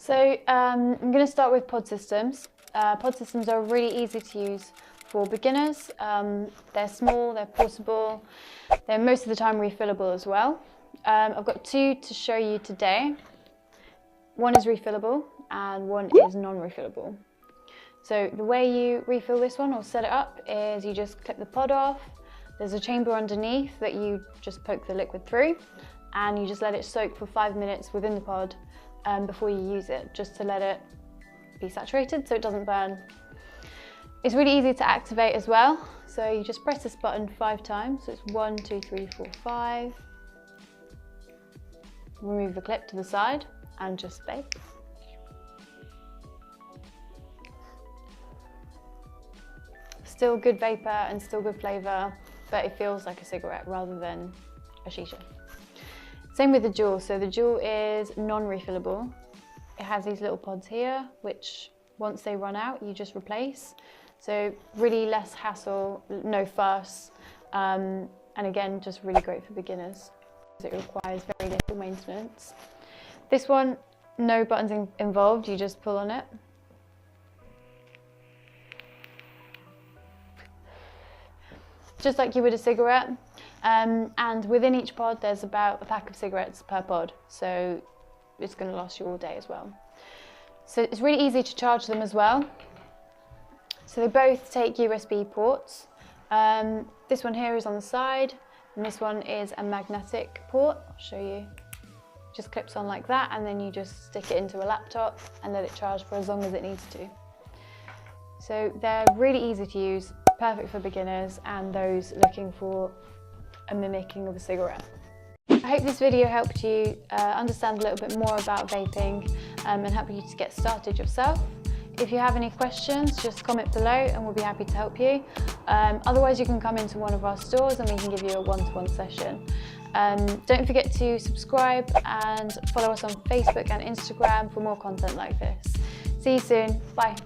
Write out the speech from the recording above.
So I'm going to start with pod systems. Pod systems are really easy to use for beginners. They're small, they're portable, they're most of the time refillable as well. I've got two to show you today. One is refillable and one is non-refillable. So the way you refill this one or set it up is you just clip the pod off. There's a chamber underneath that you just poke the liquid through, and you just let it soak for 5 minutes within the pod before you use it, just to let it be saturated so it doesn't burn. It's really easy to activate as well. So you just press this button 5 times. So it's 1, 2, 3, 4, 5. Remove the clip to the side and just vape. Still good vapor and still good flavour, but it feels like a cigarette rather than a shisha. Same with the Juul. So the Juul is non-refillable. It has these little pods here, which once they run out, you just replace. So really less hassle, no fuss, and again, just really great for beginners. It requires very little maintenance. This one, no buttons involved, you just pull on it. Just like you would a cigarette, and within each pod there's about a pack of cigarettes per pod, so it's going to last you all day as well. So it's really easy to charge them as well. So they both take USB ports. This one here is on the side, and this one is a magnetic port. I'll show you. Just clips on like that, and then you just stick it into a laptop and let it charge for as long as it needs to. So they're really easy to use, perfect for beginners and those looking for a mimicking of a cigarette. I hope this video helped you understand a little bit more about vaping and help you to get started yourself. If you have any questions, just comment below and we'll be happy to help you. Otherwise, you can come into one of our stores and we can give you a one-to-one session. Don't forget to subscribe and follow us on Facebook and Instagram for more content like this. See you soon. Bye.